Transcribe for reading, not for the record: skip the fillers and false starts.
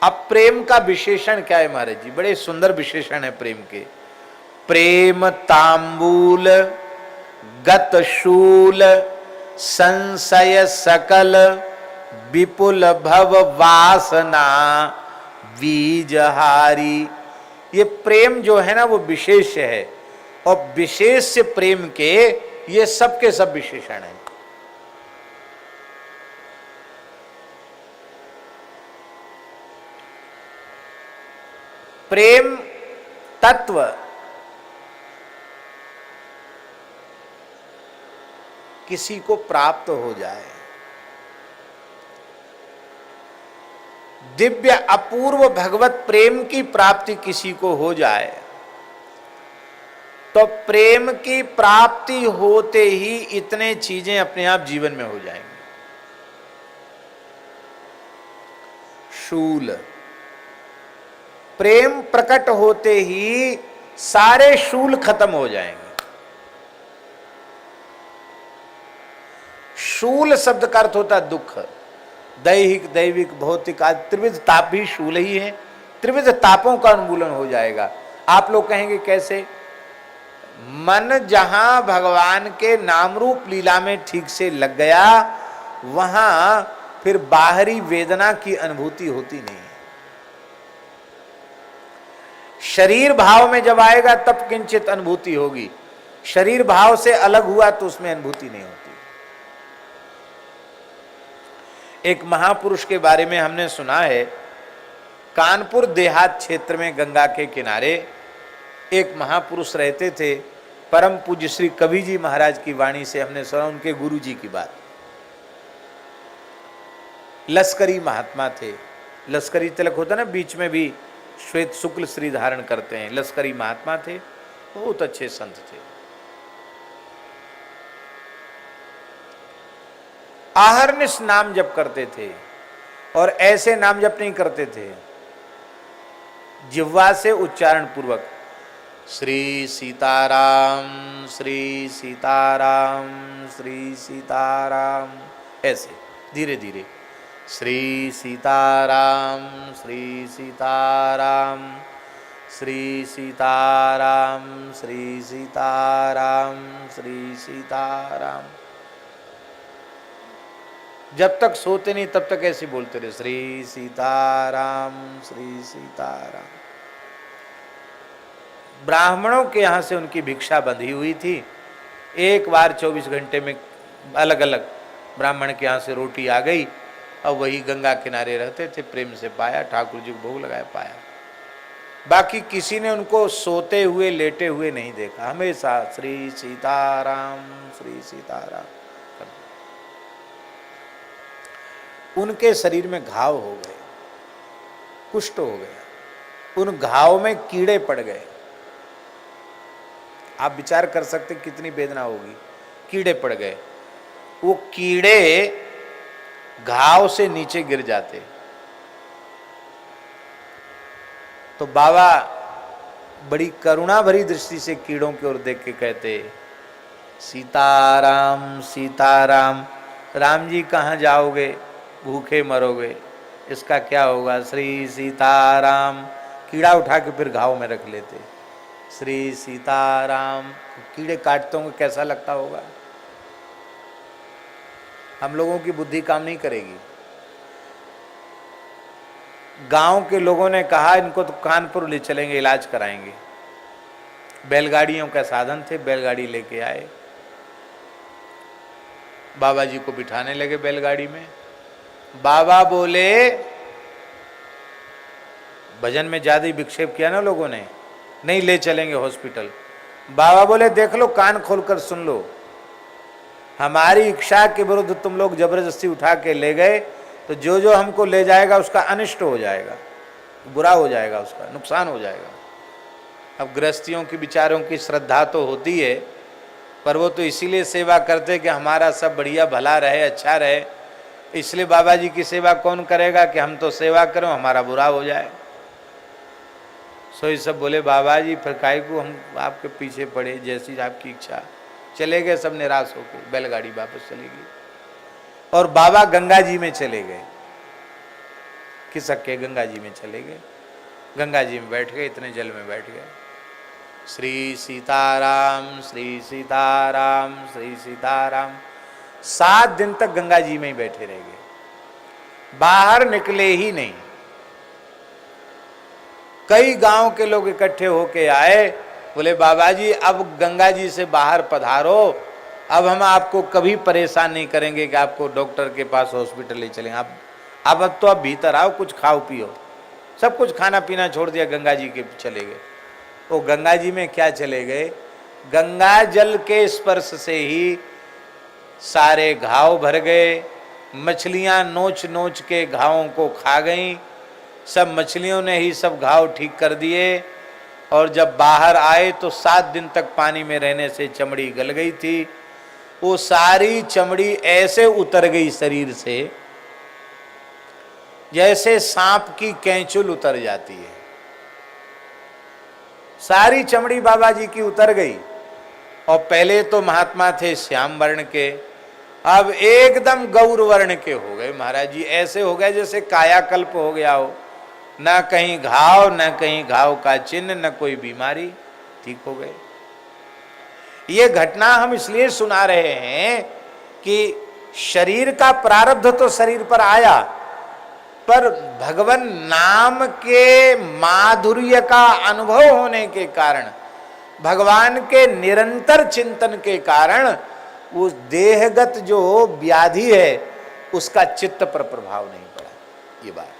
अब प्रेम का विशेषण क्या है महाराज जी? बड़े सुंदर विशेषण है प्रेम के। प्रेम तांबूल गत शूल संशय सकल विपुल भव वासना बीजहारी। ये प्रेम जो है ना वो विशेष है, और विशेष प्रेम के ये सब के सब विशेषण हैं। प्रेम तत्व किसी को प्राप्त हो जाए, दिव्य अपूर्व भगवत प्रेम की प्राप्ति किसी को हो जाए, तो प्रेम की प्राप्ति होते ही इतने चीजें अपने आप जीवन में हो जाएंगी। शूल, प्रेम प्रकट होते ही सारे शूल खत्म हो जाएंगे। शूल शब्द का अर्थ होता है दुख, दैहिक दैविक भौतिक आदि त्रिविध ताप भी शूल ही है। त्रिविध तापों का उन्मूलन हो जाएगा। आप लोग कहेंगे कैसे? मन जहां भगवान के नाम रूप लीला में ठीक से लग गया, वहां फिर बाहरी वेदना की अनुभूति होती नहीं है। शरीर भाव में जब आएगा तब किंचित अनुभूति होगी, शरीर भाव से अलग हुआ तो उसमें अनुभूति नहीं होती। एक महापुरुष के बारे में हमने सुना है, कानपुर देहात क्षेत्र में गंगा के किनारे एक महापुरुष रहते थे। परम पूज्य श्री कवि जी महाराज की वाणी से हमने सुना उनके गुरु जी की बात। लश्करी महात्मा थे। लश्करी तिलक होता ना, बीच में भी श्वेत शुक्ल श्री धारण करते हैं। लश्करी महात्मा थे, बहुत अच्छे संत थे। आहरनिश नाम जप करते थे, और ऐसे नाम जप नहीं करते थे, जिह्वा से उच्चारण पूर्वक श्री सीताराम श्री सीताराम श्री सीताराम, ऐसे धीरे धीरे श्री सीताराम श्री सीताराम श्री सीताराम श्री सीताराम श्री सीताराम। जब तक सोते नहीं तब तक ऐसे बोलते रहे, श्री सीताराम श्री सीताराम। ब्राह्मणों के यहाँ से उनकी भिक्षा बंधी हुई थी। एक बार 24 घंटे में अलग अलग ब्राह्मण के यहाँ से रोटी आ गई, और वही गंगा किनारे रहते थे। प्रेम से पाया, ठाकुर जी को भोग लगाया, पाया। बाकी किसी ने उनको सोते हुए लेटे हुए नहीं देखा, हमेशा श्री सीताराम श्री सीताराम। उनके शरीर में घाव हो गए, कुष्ठ हो गया, उन घाव में कीड़े पड़ गए। आप विचार कर सकते कितनी वेदना होगी। कीड़े पड़ गए, वो कीड़े घाव से नीचे गिर जाते। तो बाबा बड़ी करुणा भरी दृष्टि से कीड़ों की ओर देख के कहते, सीताराम सीताराम, राम जी कहाँ जाओगे, भूखे मरोगे, इसका क्या होगा, श्री सीताराम। कीड़ा उठा के फिर घाव में रख लेते, श्री सीताराम। कीड़े काटते होंगे, कैसा लगता होगा। हम लोगों की बुद्धि काम नहीं करेगी। गांव के लोगों ने कहा इनको तो कानपुर ले चलेंगे, इलाज कराएंगे। बैलगाड़ियों का साधन थे, बैलगाड़ी लेके आए, बाबा जी को बिठाने लगे बैलगाड़ी में। बाबा बोले, भजन में ज्यादा ही विक्षेप किया ना लोगों ने, नहीं ले चलेंगे हॉस्पिटल। बाबा बोले, देख लो, कान खोलकर सुन लो, हमारी इच्छा के विरुद्ध तुम लोग जबरदस्ती उठा के ले गए, तो जो जो हमको ले जाएगा उसका अनिष्ट हो जाएगा, बुरा हो जाएगा, उसका नुकसान हो जाएगा। अब गृहस्थियों की विचारों की श्रद्धा तो होती है, पर वो तो इसीलिए सेवा करते कि हमारा सब बढ़िया भला रहे, अच्छा रहे। इसलिए बाबा जी की सेवा कौन करेगा कि हम तो सेवा करें, हमारा बुरा हो जाए। सो ये सब बोले, बाबा जी फिर काहे को हम आपके पीछे पड़े, जैसी आपकी इच्छा। चले गए सब निराश होकर, बैलगाड़ी वापस चली गई, और बाबा गंगा जी में चले गए। खिसक के गंगा जी में चले गए। गंगा जी में बैठ गए, इतने जल में बैठ गए। श्री सीताराम श्री सीताराम श्री सीताराम। 7 दिन तक गंगा जी में ही बैठे रह गए, बाहर निकले ही नहीं। कई गांव के लोग इकट्ठे होके आए, बोले बाबा जी अब गंगा जी से बाहर पधारो, अब हम आपको कभी परेशान नहीं करेंगे कि आपको डॉक्टर के पास हॉस्पिटल ले चलेंगे। अब तो आप भीतर आओ, कुछ खाओ पियो। सब कुछ खाना पीना छोड़ दिया, गंगा जी के चले गए। वो गंगा जी में क्या चले गए, गंगा जल के स्पर्श से ही सारे घाव भर गए। मछलियां नोच नोच के घावों को खा गईं, सब मछलियों ने ही सब घाव ठीक कर दिए। और जब बाहर आए तो 7 दिन तक पानी में रहने से चमड़ी गल गई थी। वो सारी चमड़ी ऐसे उतर गई शरीर से जैसे सांप की कैंचुल उतर जाती है। सारी चमड़ी बाबा जी की उतर गई। और पहले तो महात्मा थे श्याम वर्ण के, अब एकदम गौर वर्ण के हो गए महाराज जी। ऐसे हो गए जैसे कायाकल्प हो गया हो, ना कहीं घाव, ना कहीं घाव का चिन्ह, न कोई बीमारी, ठीक हो गए। ये घटना हम इसलिए सुना रहे हैं कि शरीर का प्रारब्ध तो शरीर पर आया, पर भगवान नाम के माधुर्य का अनुभव होने के कारण, भगवान के निरंतर चिंतन के कारण उस देहगत जो व्याधि है उसका चित्त पर प्रभाव नहीं पड़ा। ये बात है।